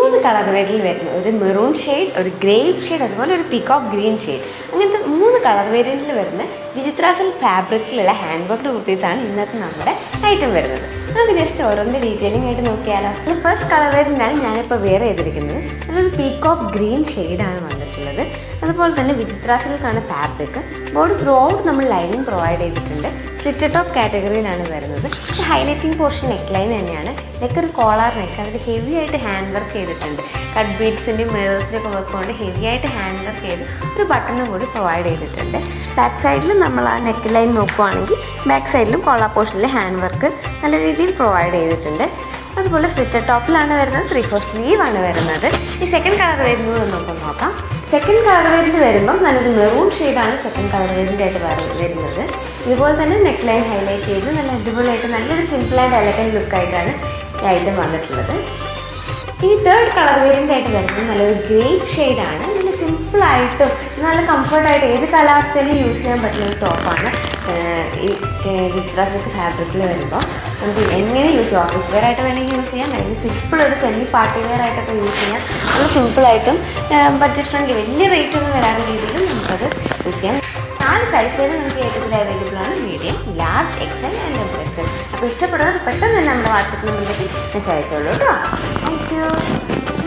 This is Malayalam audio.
3 കളർ വേരിയൻറ്റിൽ വരുന്ന ഒരു മെറൂൺ ഷെയ്ഡ്, ഒരു ഗ്രേപ്പ് ഷെയ്ഡ്, അതുപോലെ ഒരു പീകോക്ക് ഗ്രീൻ ഷെയ്ഡ്, അങ്ങനത്തെ 3 കളർ വേരിയൻറ്റിൽ വരുന്ന വിചിത്ര സിൽക്ക് ഫാബ്രിക്കിലുള്ള ഹാൻഡ് വർക്ക് കുർത്തീസാണ് ഇന്നത്തെ നമ്മുടെ ഐറ്റം വരുന്നത്. നമുക്ക് ജസ്റ്റ് ഓരോന്നിൻ്റെ ഡീറ്റെയിലിംഗ് ആയിട്ട് നോക്കിയാലോ. ഫസ്റ്റ് കളർ വേരിയൻ്റാണ് ഞാനിപ്പോൾ വെയർ ചെയ്തിരിക്കുന്നത്. നല്ലൊരു പീകോക്ക് ഗ്രീൻ ഷെയ്ഡാണ് വന്നിട്ടുള്ളത്. അതുപോലെ തന്നെ വിചിത്ര സിൽക്കാണ് ഫാബ്രിക്. ബോഡി ത്രൂ ഔട്ട് നമ്മൾ ലൈനിങ് പ്രൊവൈഡ് ചെയ്തിട്ടുണ്ട്. സ്ലിറ്റഡ് ടോപ്പ് കാറ്റഗറിയിലാണ് വരുന്നത്. ഹൈലൈറ്റിംഗ് പോർഷൻ നെക്ക് ലൈൻ തന്നെയാണ്. നെക്ക് ഒരു കോളർ നെക്ക്, അതിൽ ഹെവി ആയിട്ട് ഹാൻഡ് വർക്ക് ചെയ്തിട്ടുണ്ട്. കട്ട് ബീഡ്സിൻ്റെയും മിറേഴ്സിൻ്റെ ഒക്കെ വർക്ക് കൊണ്ട് ഹെവി ആയിട്ട് ഹാൻഡ് വർക്ക് ചെയ്ത് ഒരു ബട്ടണും കൂടി പ്രൊവൈഡ് ചെയ്തിട്ടുണ്ട്. ബാക്ക് സൈഡിൽ നമ്മൾ ആ നെക്ക് ലൈൻ നോക്കുകയാണെങ്കിൽ ബാക്ക് സൈഡിലും കോളർ പോർഷനിൽ ഹാൻഡ് വർക്ക് നല്ല രീതിയിൽ പ്രൊവൈഡ് ചെയ്തിട്ടുണ്ട്. അതുപോലെ സ്ലിറ്റഡ് ടോപ്പിലാണ് വരുന്നത്. 3/4 സ്ലീവ് ആണ് വരുന്നത്. ഈ സെക്കൻഡ് കളർ വരുന്നത് നമുക്ക് നോക്കാം. സെക്കൻഡ് കളർ വേരിയൻറ്റ് വരുമ്പം നല്ലൊരു മെറൂൺ ഷെയ്ഡാണ് സെക്കൻഡ് കളർ വേരിയൻ്റ് ആയിട്ട് വരുന്നത്. ഇതുപോലെ തന്നെ നെക്ക് ലൈൻ ഹൈലൈറ്റ് ചെയ്ത് നല്ല അടിപൊളിയായിട്ട് നല്ലൊരു സിമ്പിൾ ആൻഡ് എലഗൻറ്റ് ലുക്കായിട്ടാണ് ഈ ഐറ്റം വന്നിട്ടുള്ളത്. ഇനി തേർഡ് കളർ വേരിയൻ്റ് ആയിട്ട് വരുന്നത് നല്ലൊരു ഗ്രേപ്പ് ഷെയ്ഡാണ്. നല്ല സിമ്പിളായിട്ടും നല്ല കംഫർട്ടായിട്ട് ഏത് കാലാവസ്ഥയിലും യൂസ് ചെയ്യാൻ പറ്റുന്ന ഒരു ടോപ്പാണ്. ഈ വിചിത്ര സിൽക്ക് ഫാബ്രിക്കിൽ വരുമ്പോൾ നമുക്ക് എങ്ങനെ യൂസ് ചെയ്യാം. ഓഫീസ് വെയർ ആയിട്ട് വേണമെങ്കിൽ യൂസ് ചെയ്യാം, അല്ലെങ്കിൽ സിമ്പിൾ ഒരു സെമി പാർട്ടി വെയർ ആയിട്ടൊക്കെ യൂസ് ചെയ്യാം. അത് സിമ്പിളായിട്ടും ബഡ്ജറ്റ് ഫ്രണ്ട്ലി, വലിയ റേറ്റ് ഒന്നും വരാത്ത രീതിയിൽ നമുക്കത് യൂസ് ചെയ്യാം. 4 സൈസുകൾ നമുക്ക് ഏറ്റവും അവൈലബിൾ ആണ്: medium, large, Excel and double XL. അപ്പോൾ ഇഷ്ടപ്പെടുന്നത് പെട്ടെന്ന് തന്നെ നമ്മുടെ വാട്സപ്പിൽ നമുക്ക് മെസ്സേജ് അയച്ചോളൂ കേട്ടോ. Thank you.